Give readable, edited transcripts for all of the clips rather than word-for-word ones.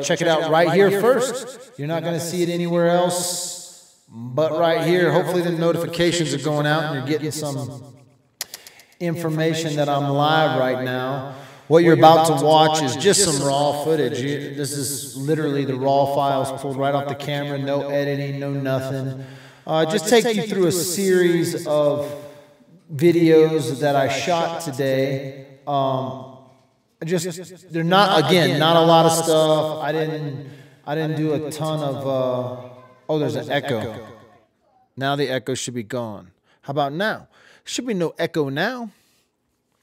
check it out right here first. You're not going to see it anywhere else but right here. Hopefully the notifications are going out and you're getting some information that I'm live right now. What you're about to watch is just some raw footage. This is literally the raw files pulled right off the camera, no editing, no nothing. Just take you through a series of videos that I shot today. They're not, again, not a lot of stuff. I didn't do a ton of oh, there's an echo. Now the echo should be gone. How about now? Should be no echo now.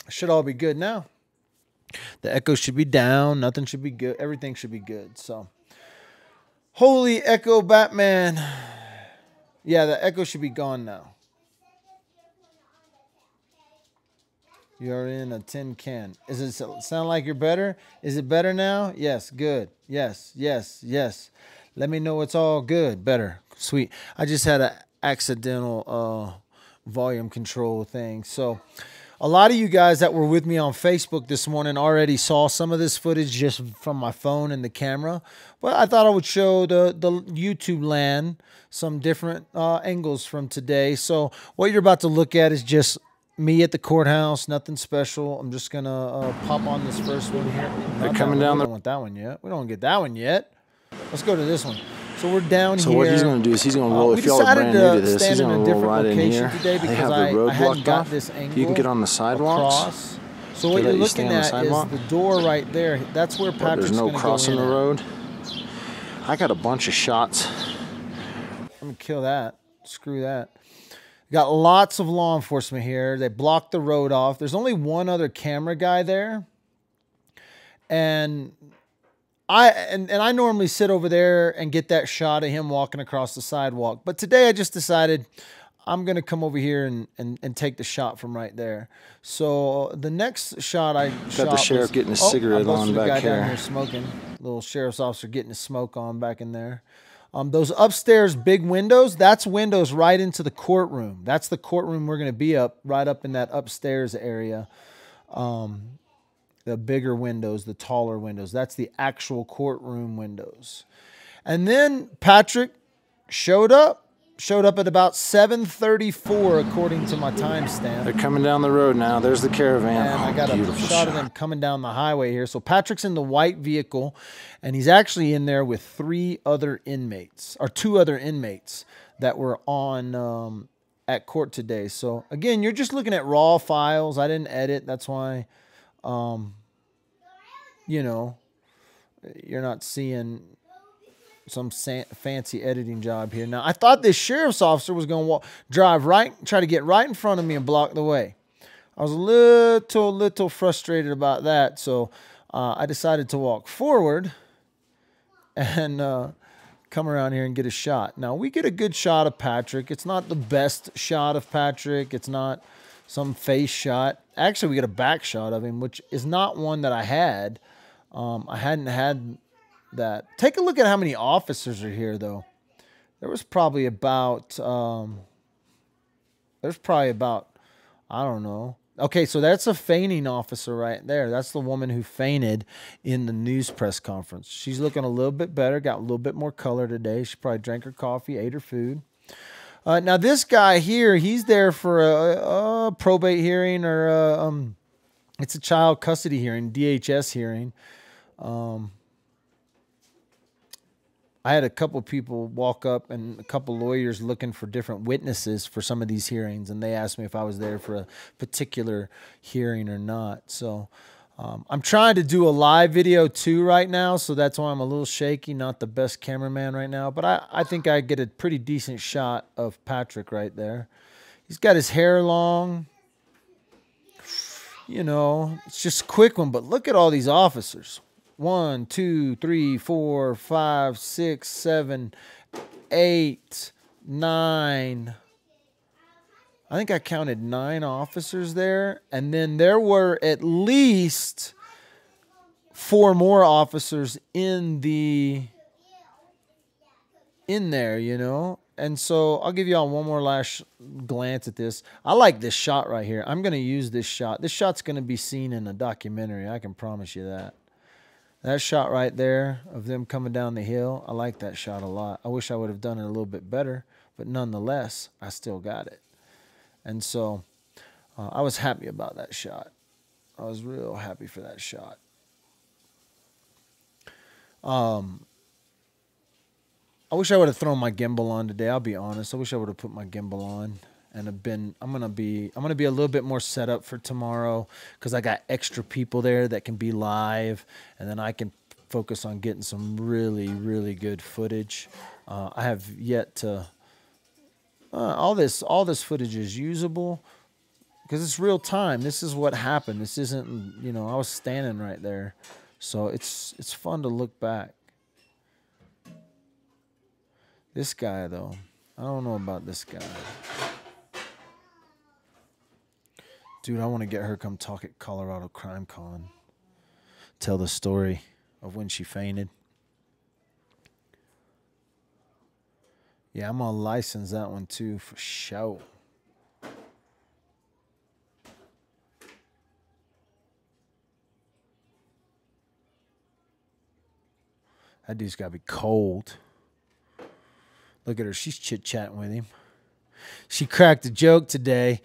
Should all be good now. The echo should be down. Nothing should be good. Everything should be good. So, holy echo Batman. Yeah, the echo should be gone now. You're in a tin can. Does it sound like you're better? Is it better now? Yes, good. Yes, yes, yes. Let me know it's all good. Better. Sweet. I just had an accidental volume control thing. So a lot of you guys that were with me on Facebook this morning already saw some of this footage just from my phone and the camera. But I thought I would show the YouTube land some different angles from today. So what you're about to look at is just me at the courthouse, nothing special. I'm just gonna pop on this first one here. They're coming down. We don't want that one yet. We don't get that one yet. Let's go to this one. So we're down here. So what he's gonna do is he's gonna roll. If y'all are brand new to this, he's gonna roll right in here. They have the road blocked off. You can get on the sidewalks. So what you're looking at is the door right there. That's where Patrick's gonna go in. There's no crossing the road. I got a bunch of shots. I'm gonna kill that. Screw that. Got lots of law enforcement here. They blocked the road off. There's only one other camera guy there. And I normally sit over there and get that shot of him walking across the sidewalk. But today I just decided I'm going to come over here and take the shot from right there. So the next shot I shot got the sheriff getting a cigarette on back here. Down here smoking. Little sheriff's officer getting his smoke on back in there. Those upstairs big windows, that's windows right into the courtroom. That's the courtroom we're going to be right up in that upstairs area. The bigger windows, the taller windows, that's the actual courtroom windows. And then Patrick showed up at about 7:34 according to my timestamp. They're coming down the road now. There's the caravan. And I got a shot of them coming down the highway here. So Patrick's in the white vehicle, and he's actually in there with two other inmates that were on at court today. So again, you're just looking at raw files. I didn't edit. That's why, you know, you're not seeing some fancy editing job here. Now, I thought this sheriff's officer was going to try to get right in front of me and block the way. I was a little frustrated about that, so I decided to walk forward and come around here and get a shot. Now, we get a good shot of Patrick. It's not the best shot of Patrick. It's not some face shot. Actually, we get a back shot of him, which is not one that I had. I hadn't had that. Take a look at how many officers are here, though. There was probably about, I don't know. Okay, so that's a feigning officer right there. That's the woman who fainted in the news press conference. She's looking a little bit better, got a little bit more color today. She probably drank her coffee, ate her food. Now, this guy here, he's there for a probate hearing or it's a child custody hearing, DHS hearing. I had a couple people walk up and a couple lawyers looking for different witnesses for some of these hearings, and they asked me if I was there for a particular hearing or not. So I'm trying to do a live video too right now, so that's why I'm a little shaky, not the best cameraman right now. But I think I get a pretty decent shot of Patrick right there. He's got his hair long. You know, it's just a quick one, but look at all these officers. 1, 2, 3, 4, 5, 6, 7, 8, 9. I think I counted 9 officers there. And then there were at least 4 more officers in there, you know. And so I'll give y'all one more last glance at this. I like this shot right here. I'm going to use this shot. This shot's going to be seen in a documentary. I can promise you that. That shot right there of them coming down the hill, I like that shot a lot. I wish I would have done it a little bit better, but nonetheless, I still got it. And so I was happy about that shot. I was real happy for that shot. I wish I would have thrown my gimbal on today. I'll be honest. I wish I would have put my gimbal on and have been. I'm gonna be a little bit more set up for tomorrow because I got extra people there that can be live, and then I can focus on getting some really, really good footage. I have yet to. All this footage is usable because it's real time. This is what happened. This isn't, I was standing right there, so it's fun to look back. This guy, though, I don't know about this guy. Dude, I want to get her come talk at Colorado Crime Con. Tell the story of when she fainted. Yeah, I'm going to license that one too for sure. That dude's got to be cold. Look at her. She's chit-chatting with him. She cracked a joke today.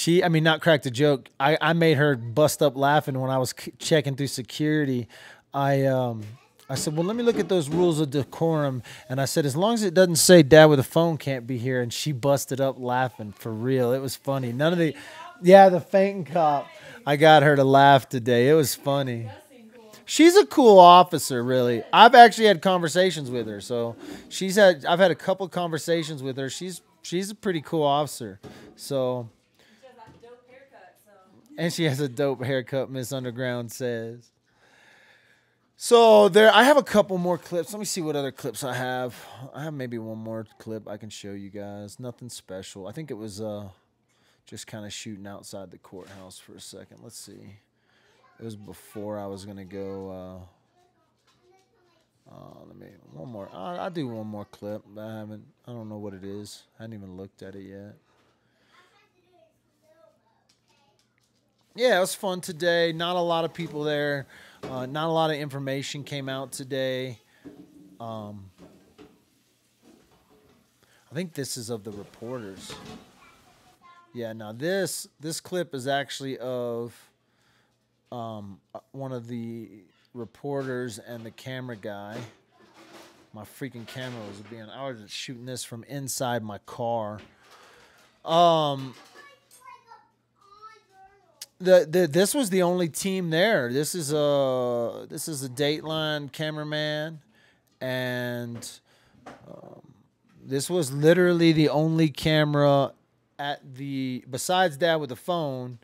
Not cracked a joke. I made her bust up laughing when I was checking through security. I said, well, let me look at those rules of decorum. And I said, as long as it doesn't say dad with a phone can't be here. And she busted up laughing for real. It was funny. The fainting cop. I got her to laugh today. It was funny. She's a cool officer, really. I've actually had conversations with her. So I've had a couple conversations with her. She's a pretty cool officer. So. She has that dope haircut, so. And she has a dope haircut, Miss Underground says. So I have a couple more clips. Let me see what other clips I have. I have maybe one more clip I can show you guys. Nothing special. I think it was just kind of shooting outside the courthouse for a second. Let's see. It was before I was going to go. One more. I'll do one more clip. I don't know what it is. I hadn't even looked at it yet. Yeah, it was fun today. Not a lot of people there. Not a lot of information came out today. I think this is of the reporters. Yeah, now this clip is actually of one of the reporters and the camera guy. My freaking camera I was shooting this from inside my car. This was the only team there. This is a Dateline cameraman, and this was literally the only camera besides Dad with a phone.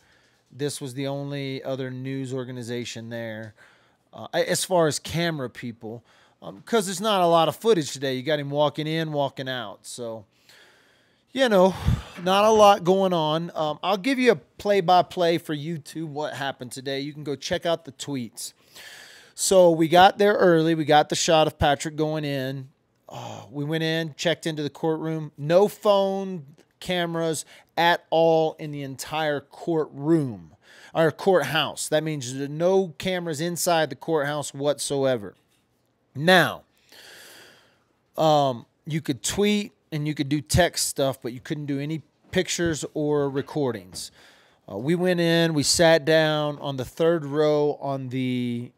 This was the only other news organization there, as far as camera people, because there's not a lot of footage today. You got him walking in, walking out, so. Not a lot going on. I'll give you a play-by-play for YouTube what happened today. You can go check out the tweets. So we got there early. We got the shot of Patrick going in. We went in, checked into the courtroom. No phone cameras at all in the entire courtroom or courthouse. That means there's no cameras inside the courthouse whatsoever. Now, you could tweet and you could do text stuff, but you couldn't do any pictures or recordings. We went in, we sat down on the third row on the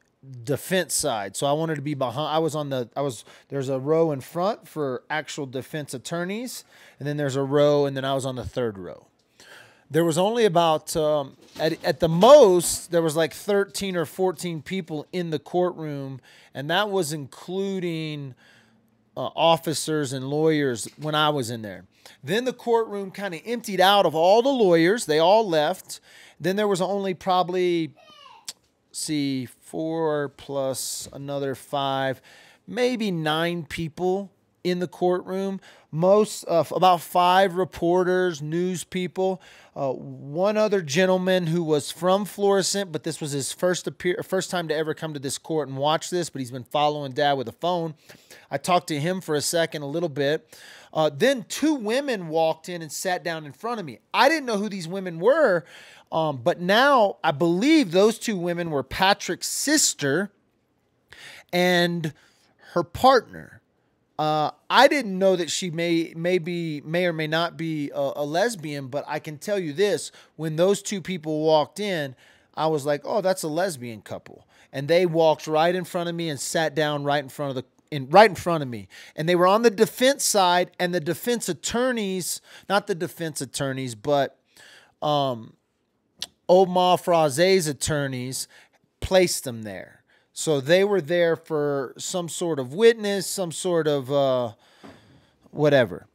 defense side. So I wanted to be behind. There's a row in front for actual defense attorneys, and then there's a row, and then I was on the third row. There was only about, at the most, there was like 13 or 14 people in the courtroom, and that was including officers and lawyers when I was in there. Then the courtroom kind of emptied out of all the lawyers. They all left. Then there was only probably, 4 plus another 5, maybe 9 people in the courtroom. About 5 reporters, news people. One other gentleman who was from Florissant, but this was his first time to ever come to this court and watch this, but he's been following Dad with a phone. I talked to him for a little bit. Then 2 women walked in and sat down in front of me. I didn't know who these women were, but now I believe those 2 women were Patrick's sister and her partner. I didn't know that she may or may not be a lesbian, but I can tell you this: when those two people walked in, I was like, "Oh, that's a lesbian couple," and they walked right in front of me and sat down right in front of me, and they were on the defense side, and the defense attorneys, not the defense attorneys, but Omar Frazee's attorneys placed them there. So they were there for some sort of witness, some sort of whatever.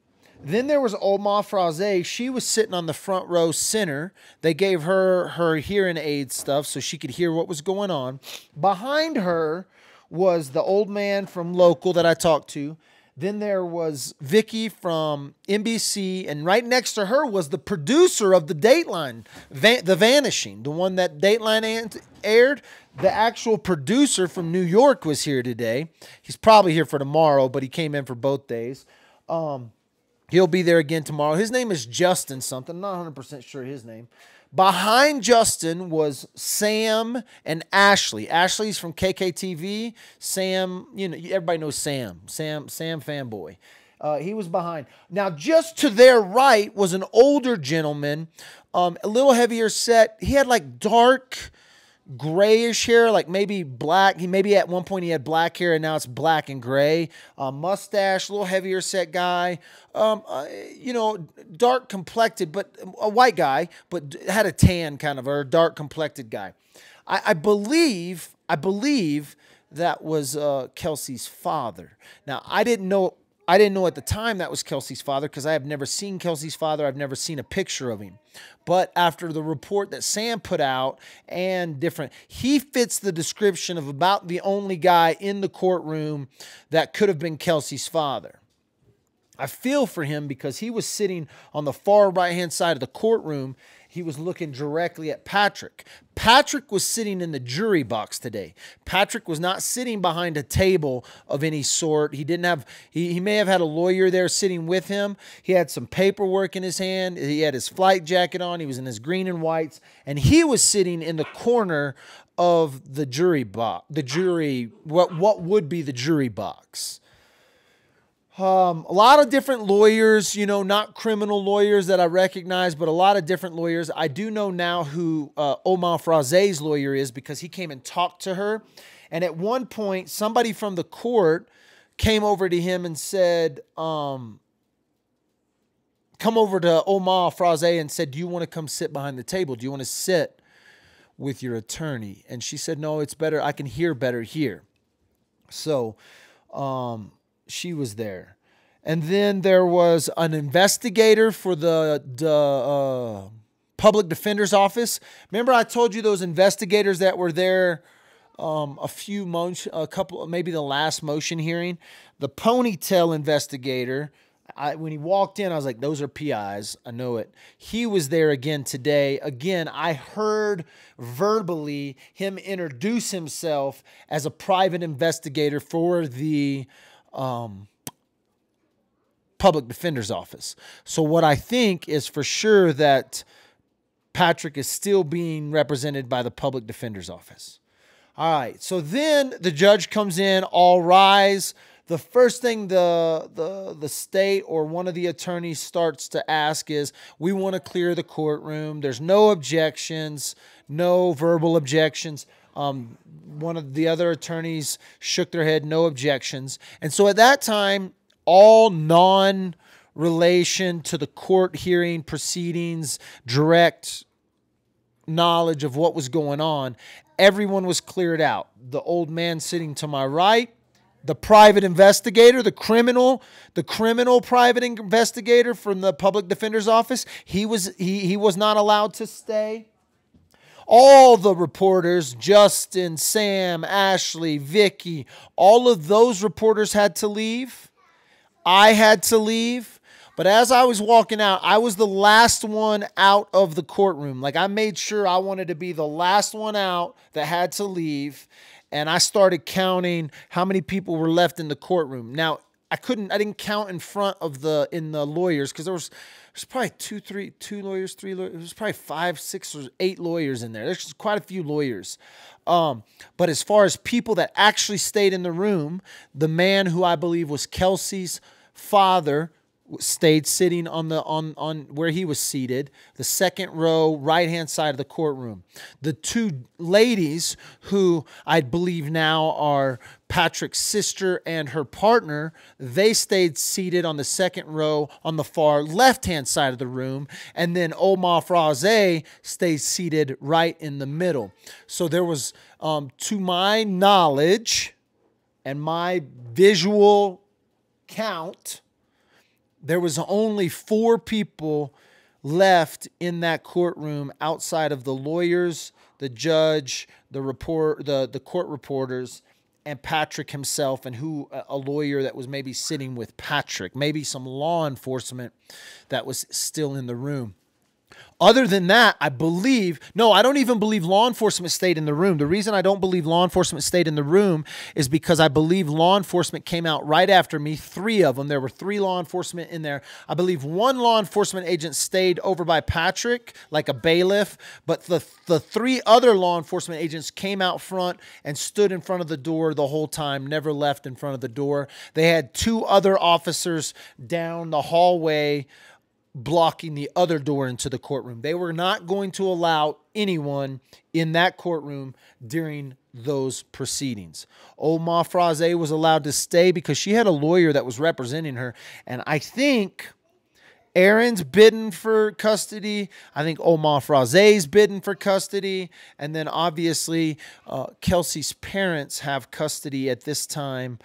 Then there was Omar Frazee. She was sitting on the front row center. They gave her hearing aid stuff so she could hear what was going on. Behind her was the old man from Local that I talked to. Then there was Vicky from NBC, and right next to her was the producer of the Dateline, The Vanishing, the one that Dateline aired. The actual producer from New York was here today. He's probably here for tomorrow, but he came in for both days. He'll be there again tomorrow. His name is Justin something. I'm not 100% sure his name. Behind Justin was Sam and Ashley. Ashley's from KKTV. Sam, you know, everybody knows Sam. Sam fanboy. He was behind. Now, just to their right was an older gentleman, a little heavier set. He had like dark grayish hair, like maybe black. Maybe at one point he had black hair and now it's black and gray. Mustache, a little heavier set guy. You know, dark complected, but a white guy, but had a tan kind of, or a dark complected guy. I believe that was Kelsey's father. Now I didn't know at the time that was Kelsey's father because I have never seen Kelsey's father. I've never seen a picture of him. But after the report that Sam put out and different, he fits the description of about the only guy in the courtroom that could have been Kelsey's father. I feel for him because he was sitting on the far right-hand side of the courtroom. He was looking directly at Patrick. Patrick was sitting in the jury box today. Patrick was not sitting behind a table of any sort. He didn't have, he may have had a lawyer there sitting with him. He had some paperwork in his hand. He had his flight jacket on. He was in his green and whites. And he was sitting in the corner of the jury box, what would be the jury box. A lot of different lawyers, you know, not criminal lawyers that I recognize, but a lot of different lawyers. I do know now who Omar Frazee's lawyer is because he came and talked to her. And at one point, somebody from the court came over to him and said, come over to Omar Frazee and said, do you want to come sit behind the table? Do you want to sit with your attorney? And she said, no, it's better. I can hear better here. So, she was there. And then there was an investigator for the public defender's office. Remember I told you those investigators that were there maybe the last motion hearing? The ponytail investigator, when he walked in, I was like, those are PIs. I know it. He was there again today. Again, I heard verbally him introduce himself as a private investigator for the public defender's office. So what I think is for sure that Patrick is still being represented by the public defender's office. All right. So then the judge comes in, all rise. The first thing the state or one of the attorneys starts to ask is, we want to clear the courtroom. There's no objections, no verbal objections. One of the other attorneys shook their head, no objections. And so at that time, all non-relation to the court hearing proceedings, direct knowledge of what was going on, everyone was cleared out. The old man sitting to my right, the private investigator, the criminal private investigator from the public defender's office, he was not allowed to stay. All the reporters, Justin, Sam, Ashley, Vicky, all of those reporters had to leave. I had to leave. But as I was walking out, I was the last one out of the courtroom. Like, I made sure I wanted to be the last one out that had to leave. And I started counting how many people were left in the courtroom. Now, I didn't count in front of in the lawyers because there's probably two lawyers, three lawyers. There's probably 5, 6, or 8 lawyers in there. There's quite a few lawyers. But as far as people that actually stayed in the room, the man who I believe was Kelsey's father stayed sitting on where he was seated, the second row, right-hand side of the courtroom. The 2 ladies who I believe now are Patrick's sister and her partner, they stayed seated on the second row on the far left-hand side of the room, and then Omar Frazee stays seated right in the middle. So there was, to my knowledge and my visual count, there was only 4 people left in that courtroom outside of the lawyers, the judge, the court reporters, and Patrick himself, and a lawyer that was maybe sitting with Patrick, maybe some law enforcement that was still in the room. Other than that, I don't even believe law enforcement stayed in the room. The reason I don't believe law enforcement stayed in the room is because I believe law enforcement came out right after me, 3 of them. There were 3 law enforcement in there. I believe 1 law enforcement agent stayed over by Patrick, like a bailiff, but the 3 other law enforcement agents came out front and stood in front of the door the whole time, never left in front of the door. They had 2 other officers down the hallway blocking the other door into the courtroom. They were not going to allow anyone in that courtroom during those proceedings. Omar Frazee was allowed to stay because she had a lawyer that was representing her. And I think Aaron's bidding for custody. I think Omar Frazee's bidding for custody. And then obviously Kelsey's parents have custody at this time.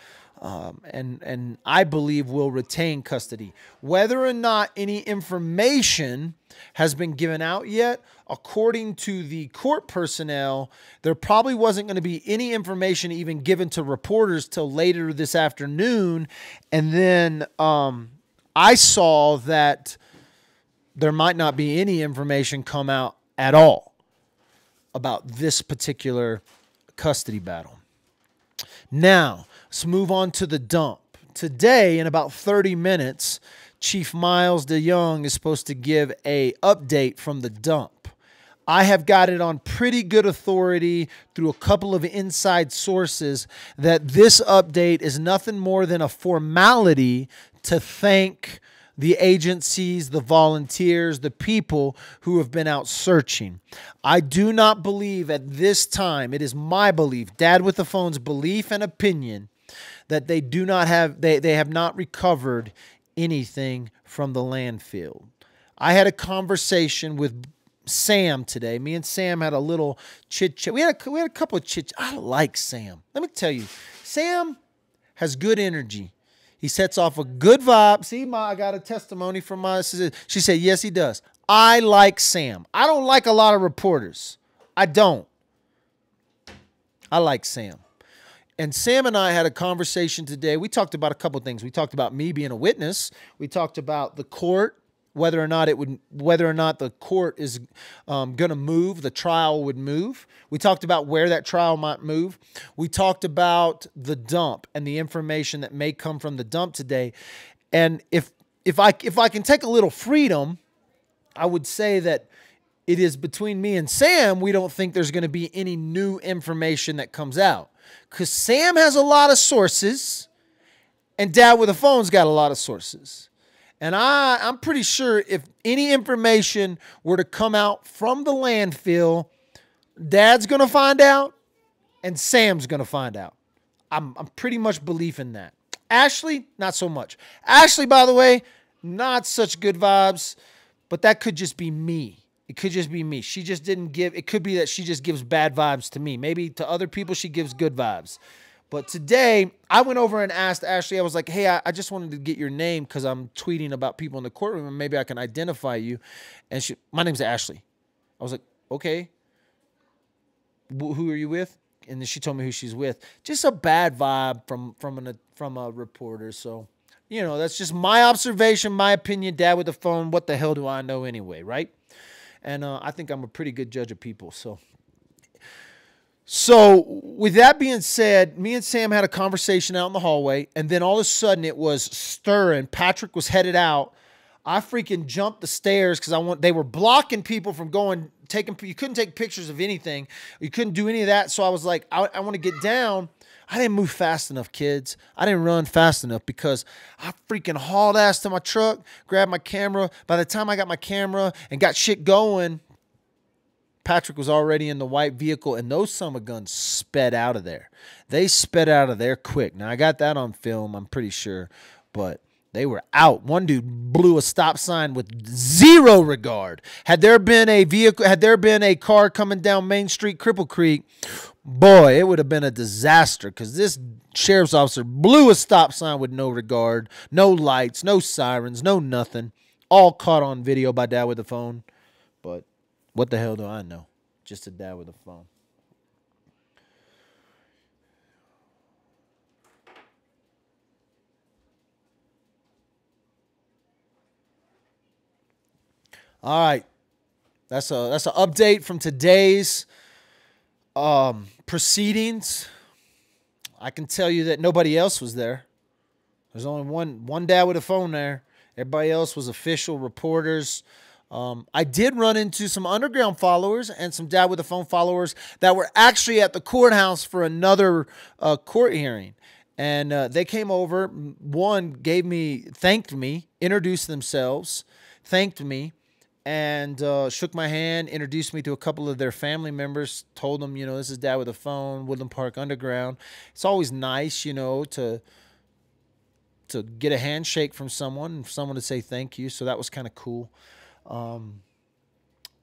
And I believe will retain custody. Whether or not any information has been given out yet, according to the court personnel, there probably wasn't going to be any information even given to reporters till later this afternoon. And then I saw that there might not be any information come out at all about this particular custody battle. Now, let's move on to the dump. Today, in about 30 minutes, Chief Miles DeYoung is supposed to give an update from the dump. I have got it on pretty good authority through a couple of inside sources that this update is nothing more than a formality to thank the agencies, the volunteers, the people who have been out searching. I do not believe at this time, it is my belief, Dad with the Phone's belief and opinion, that they have not recovered anything from the landfill. I had a conversation with Sam today. Me and Sam had a little chit-chat. We had a couple of chit-chats. I like Sam. Let me tell you, Sam has good energy. He sets off a good vibe. See, I got a testimony from my sister. She said, yes, he does. I like Sam. I don't like a lot of reporters. I don't. I like Sam. And Sam and I had a conversation today. We talked about a couple of things. We talked about me being a witness. We talked about the court, whether or not the court is going to move, the trial would move. We talked about where that trial might move. We talked about the dump and the information that may come from the dump today. And if I can take a little freedom, I would say that it is between me and Sam, we don't think there's going to be any new information that comes out. Because Sam has a lot of sources, and Dad with a Phone's got a lot of sources. And I'm pretty sure if any information were to come out from the landfill, Dad's going to find out, and Sam's going to find out. I'm pretty much believing that. Ashley, not so much. Ashley, by the way, not such good vibes, but that could just be me. It could just be me. She just didn't give, it could be that she just gives bad vibes to me. Maybe to other people she gives good vibes. But today, I went over and asked Ashley, I was like, hey, I just wanted to get your name because I'm tweeting about people in the courtroom and maybe I can identify you. And my name's Ashley. I was like, okay. Who are you with? And then she told me who she's with. Just a bad vibe from a reporter. So, you know, that's just my observation, my opinion. Dad with the Phone. What the hell do I know anyway, right? And I think I'm a pretty good judge of people. So So with that being said, me and Sam had a conversation out in the hallway, and then all of a sudden it was stirring. Patrick was headed out. I freaking jumped the stairs because they were blocking people from you couldn't take pictures of anything. You couldn't do any of that. So I was like, I want to get down. I didn't move fast enough, kids. I didn't run fast enough because I freaking hauled ass to my truck, grabbed my camera. By the time I got my camera and got shit going, Patrick was already in the white vehicle, and those son of guns sped out of there. They sped out of there quick. Now, I got that on film, I'm pretty sure, but they were out. One dude blew a stop sign with zero regard. Had there been a car coming down Main Street, Cripple Creek, boy, it would have been a disaster because this sheriff's officer blew a stop sign with no regard, no lights, no sirens, no nothing. All caught on video by Dad with the phone. But what the hell do I know? Just a dad with a phone. All right. That's an update from today's proceedings. I can tell you that nobody else was there. There's only one dad with a phone there. Everybody else was official reporters. I did run into some underground followers and some dad with a phone followers that were actually at the courthouse for another court hearing. And they came over. One thanked me, introduced themselves, thanked me, and shook my hand, introduced me to a couple of their family members, told them, this is Dad with a Phone, Woodland Park Underground. It's always nice, to get a handshake from someone to say thank you. So that was kind of cool.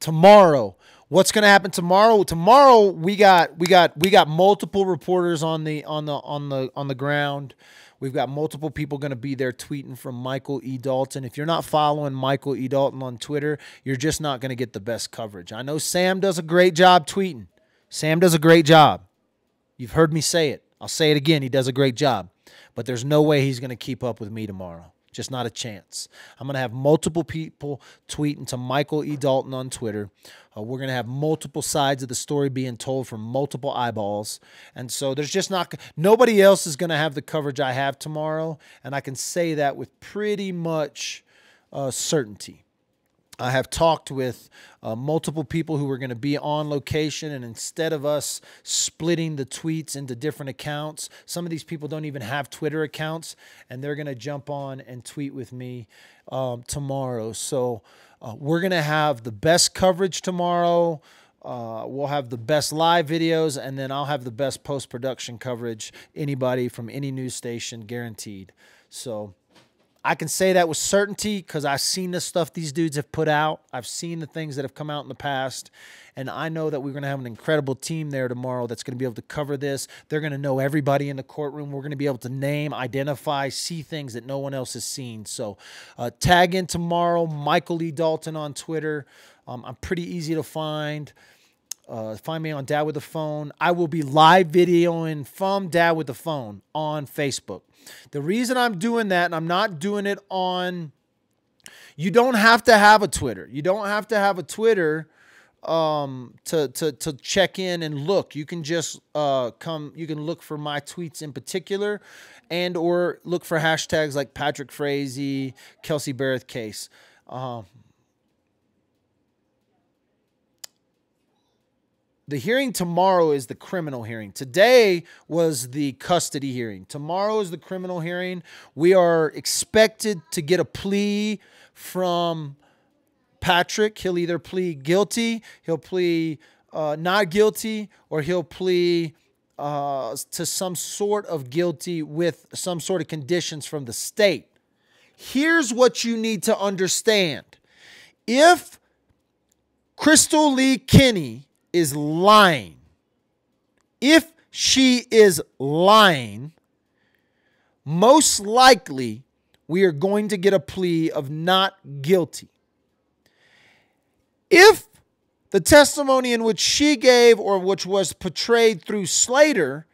Tomorrow, what's going to happen tomorrow? Tomorrow we got multiple reporters on the ground. We've got multiple people going to be there tweeting from Michael E. Dalton. If you're not following Michael E. Dalton on Twitter, you're just not going to get the best coverage. I know Sam does a great job tweeting. Sam does a great job. You've heard me say it. I'll say it again. He does a great job. But there's no way he's going to keep up with me tomorrow. Just not a chance. I'm going to have multiple people tweeting to Michael E. Dalton on Twitter. We're going to have multiple sides of the story being told from multiple eyeballs. And so there's just nobody else is going to have the coverage I have tomorrow. And I can say that with pretty much certainty. I have talked with multiple people who are going to be on location, and instead of us splitting the tweets into different accounts, some of these people don't even have Twitter accounts, and they're going to jump on and tweet with me tomorrow. So we're going to have the best coverage tomorrow. We'll have the best live videos, and then I'll have the best post-production coverage. Anybody from any news station, guaranteed. So I can say that with certainty because I've seen the stuff these dudes have put out. I've seen the things that have come out in the past. And I know that we're going to have an incredible team there tomorrow that's going to be able to cover this. They're going to know everybody in the courtroom. We're going to be able to name, identify, see things that no one else has seen. So tag in tomorrow, Michael E. Dalton on Twitter. I'm pretty easy to find. Find me on Dad with a Phone. I will be live videoing from Dad with a Phone on Facebook. The reason I'm doing that, and I'm not doing it on, you don't have to have a Twitter. You don't have to have a Twitter to check in and look. You can just you can look for my tweets in particular and or look for hashtags like Patrick Frazee, Kelsey Barrett case. The hearing tomorrow is the criminal hearing. Today was the custody hearing. Tomorrow is the criminal hearing. We are expected to get a plea from Patrick. He'll either plead guilty, he'll plead not guilty, or he'll plead to some sort of guilty with some sort of conditions from the state. Here's what you need to understand. If Crystal Lee Kinney is lying, if she is lying, most likely we are going to get a plea of not guilty. If the testimony in which she gave or which was portrayed through Slater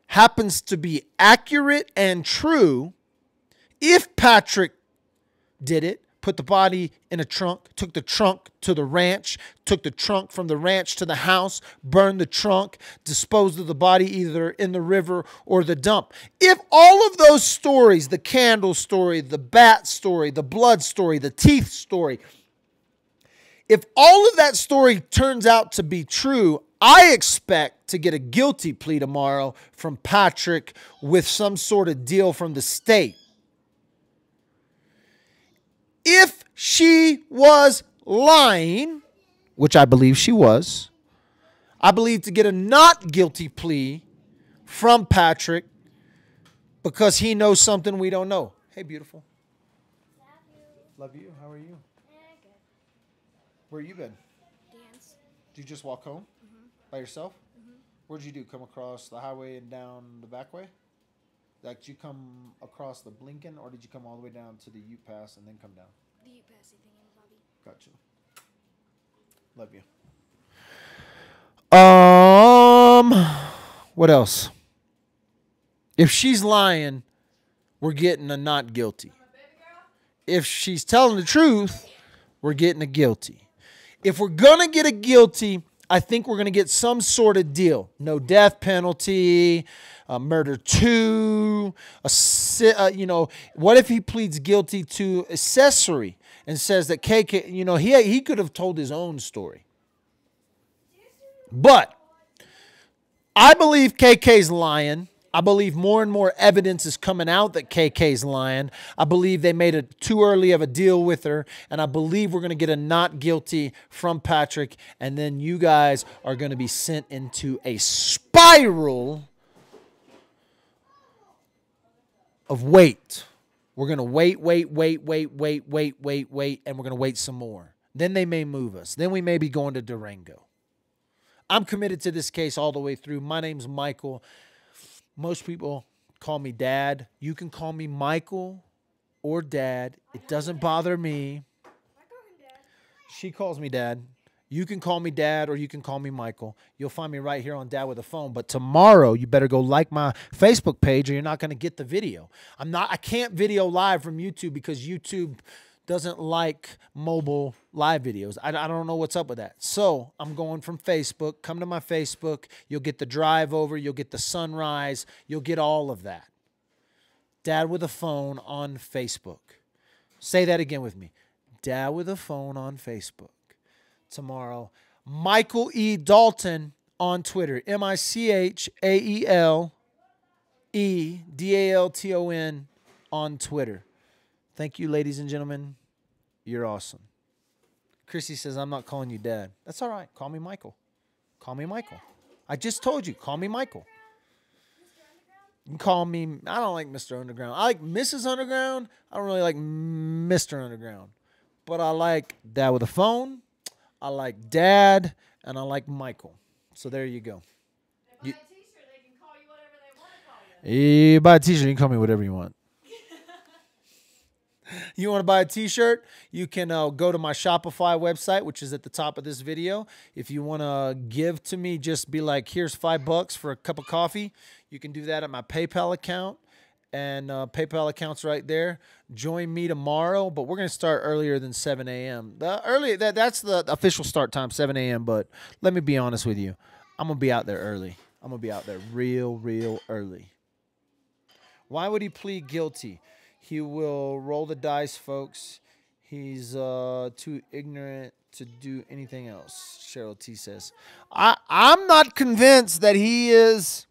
happens to be accurate and true, if Patrick did it, put the body in a trunk, took the trunk to the ranch, took the trunk from the ranch to the house, burned the trunk, disposed of the body either in the river or the dump. If all of those stories, the candle story, the bat story, the blood story, the teeth story, if all of that story turns out to be true, I expect to get a guilty plea tomorrow from Patrick with some sort of deal from the state. If she was lying, which I believe she was, I believe to get a not guilty plea from Patrick because he knows something we don't know. Hey, beautiful. Love you. How are you? Good. Where you been? Dance. Did you just walk home by yourself? What'd you do? Come across the highway and down the back way? Like, did you come across the Blinken, or did you come all the way down to the Ute Pass and then come down? The Ute Pass thing in the lobby. Gotcha. Love you. What else? If she's lying, we're getting a not guilty. If she's telling the truth, we're getting a guilty. If we're going to get a guilty, I think we're going to get some sort of deal. No death penalty, murder 2, what if he pleads guilty to accessory and says that KK, he could have told his own story. But I believe KK's lying. I believe more and more evidence is coming out that KK's lying. I believe they made it too early of a deal with her. And I believe we're going to get a not guilty from Patrick. And then you guys are going to be sent into a spiral of wait. We're going to wait. And we're going to wait some more. Then they may move us. Then we may be going to Durango. I'm committed to this case all the way through. My name's Michael. Most people call me Dad. You can call me Michael or Dad. It doesn't bother me. She calls me Dad. You can call me Dad or you can call me Michael. You'll find me right here on Dad with a Phone. But tomorrow, you better go like my Facebook page or you're not going to get the video. I can't video live from YouTube because YouTube doesn't like mobile live videos. I don't know what's up with that. So I'm going from Facebook. Come to my Facebook. You'll get the drive over. You'll get the sunrise. You'll get all of that. Dad with a Phone on Facebook. Say that again with me. Dad with a Phone on Facebook. Tomorrow. Michael E. Dalton on Twitter. MichaelEDalton on Twitter. Thank you, ladies and gentlemen. You're awesome. Chrissy says, I'm not calling you Dad. That's all right. Call me Michael. Call me Michael. I just told you. Call me Michael. You can call me, I don't like Mr. Underground. I like Mrs. Underground. I don't really like Mr. Underground. But I like Dad with a Phone. I like Dad. And I like Michael. So there you go. They buy a t-shirt, they can call you whatever they want to call you. You buy a t-shirt, you can call me whatever you want. You want to buy a t-shirt? You can go to my Shopify website, which is at the top of this video. If you want to give to me, just be like, here's $5 for a cup of coffee. You can do that at my PayPal account. And PayPal account's right there. Join me tomorrow, but we're going to start earlier than 7 a.m. That's the official start time, 7 a.m. But let me be honest with you. I'm going to be out there early. I'm going to be out there real early. Why would he plead guilty? He will roll the dice, folks. He's too ignorant to do anything else, Cheryl T says. I'm not convinced that he is.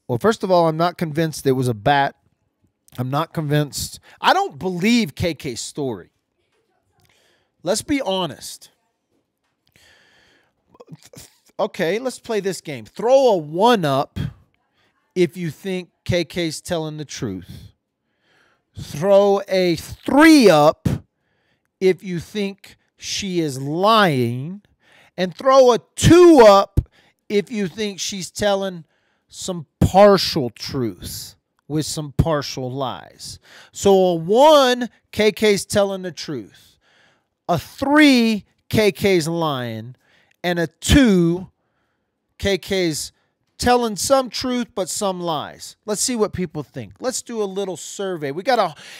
Well, first of all, I'm not convinced it was a bat. I'm not convinced. I don't believe KK's story. Let's be honest. Okay, let's play this game. Throw a 1 up if you think KK's telling the truth. Throw a 3 up if you think she is lying. And throw a 2 up if you think she's telling some partial truth with some partial lies. So a 1, KK's telling the truth. A 3, KK's lying. And a 2, KK's telling some truth but some lies. Let's see what people think. Let's do a little survey.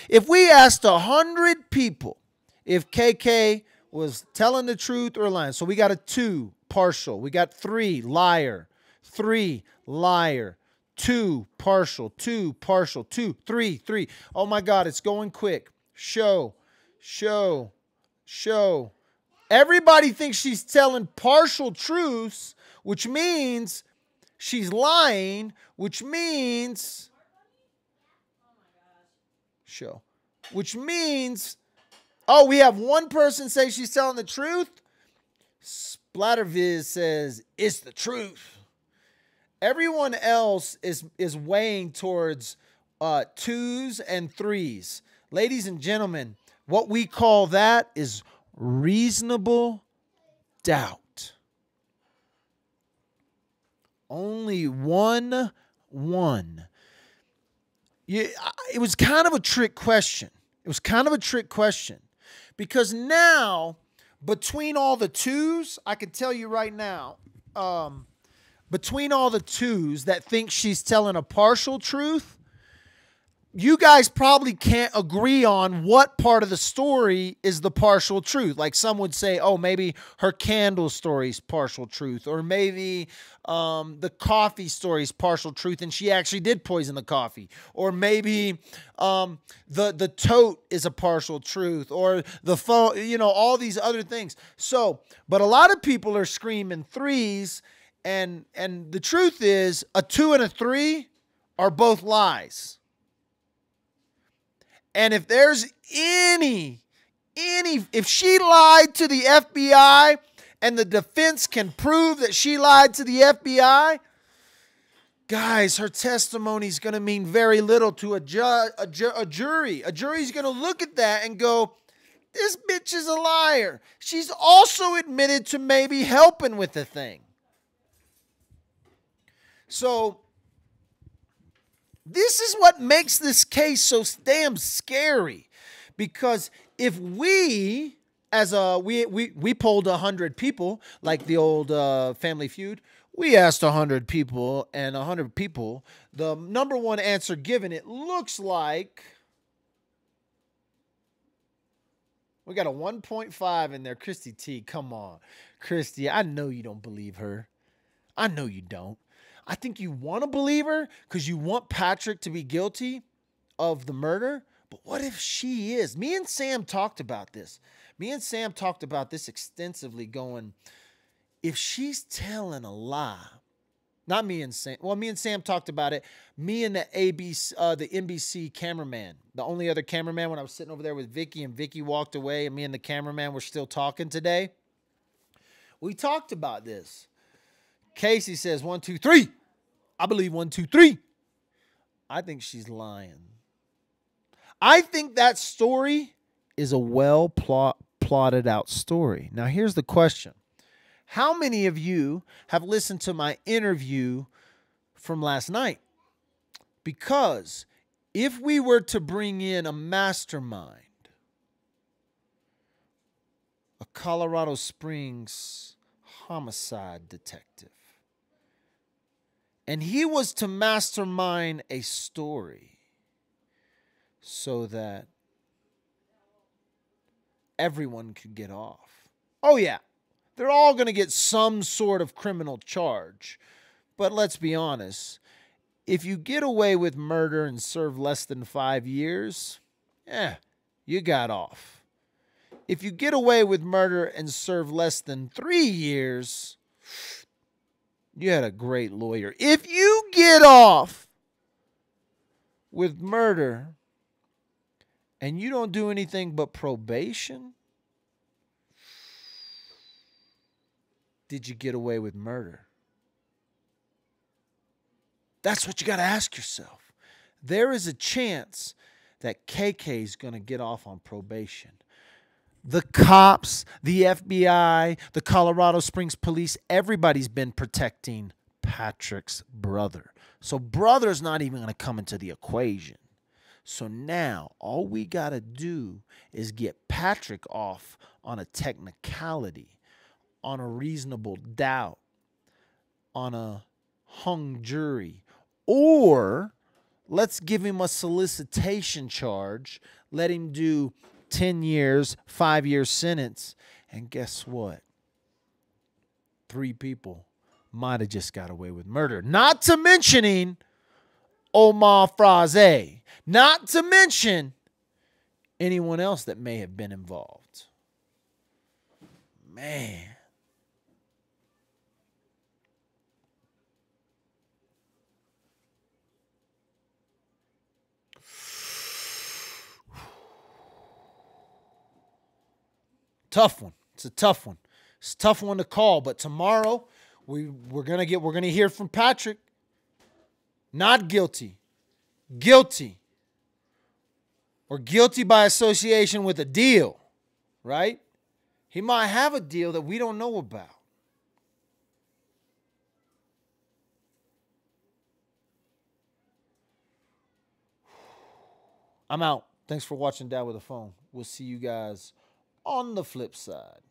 If we asked 100 people if KK was telling the truth or lying. So we got a 2, partial. We got 3, liar. 3, liar. 2, partial. 2, partial. 2, 3, 3. Oh my God, it's going quick. Show. Everybody thinks she's telling partial truths, which means she's lying, which means we have one person say she's telling the truth. Splatterviz says it's the truth. Everyone else is weighing towards 2s and 3s. Ladies and gentlemen, what we call that is reasonable doubt. Only one. It was kind of a trick question. Because now, between all the 2s, I can tell you right now, between all the 2s that think she's telling a partial truth, you guys probably can't agree on what part of the story is the partial truth. Like some would say, oh, maybe her candle story's partial truth, or maybe the coffee story's partial truth and she actually did poison the coffee, or maybe the tote is a partial truth, or the phone, all these other things. So, but a lot of people are screaming 3s, and the truth is a 2 and a 3 are both lies. And if there's if she lied to the FBI and the defense can prove that she lied to the FBI, guys, her testimony is going to mean very little to a jury. A jury's going to look at that and go, this bitch is a liar. She's also admitted to maybe helping with the thing. So this is what makes this case so damn scary, because if we polled 100 people, like the old Family Feud, we asked 100 people, and 100 people, the number one answer given, it looks like we got a 1.5 in there. Christy T, come on. Christy, I know you don't believe her. I know you don't. I think you want to believe her because you want Patrick to be guilty of the murder. But what if she is? Me and Sam talked about this. Extensively, going, if she's telling a lie, not me and Sam. Well, me and Sam talked about it. Me and the NBC cameraman, the only other cameraman, when I was sitting over there with Vicky and Vicky walked away and me and the cameraman were still talking today. We talked about this. Casey says 1, 2, 3. I believe 1, 2, 3. I think she's lying. I think that story is a well plotted out story. Now, here's the question. How many of you have listened to my interview from last night? Because if we were to bring in a mastermind, a Colorado Springs homicide detective, and he was to mastermind a story so that everyone could get off. Oh, yeah. They're all going to get some sort of criminal charge. But let's be honest. If you get away with murder and serve less than 5 years, you got off. If you get away with murder and serve less than 3 years, you had a great lawyer. If you get off with murder and you don't do anything but probation, did you get away with murder? That's what you got to ask yourself. There is a chance that KK is going to get off on probation. The cops, the FBI, the Colorado Springs police, everybody's been protecting Patrick's brother. So brother's not even going to come into the equation. So now all we got to do is get Patrick off on a technicality, on a reasonable doubt, on a hung jury. Or let's give him a solicitation charge, let him do 10 years, 5-year sentence, and guess what? 3 people might have just got away with murder. Not to mentioning Omar Frazee. Not to mention anyone else that may have been involved. Man. Tough one. It's a tough one. It's a tough one to call, but tomorrow we're gonna hear from Patrick. Not guilty. Guilty. Or guilty by association with a deal, right? He might have a deal that we don't know about. I'm out. Thanks for watching Dad with a Phone. We'll see you guys on the flip side.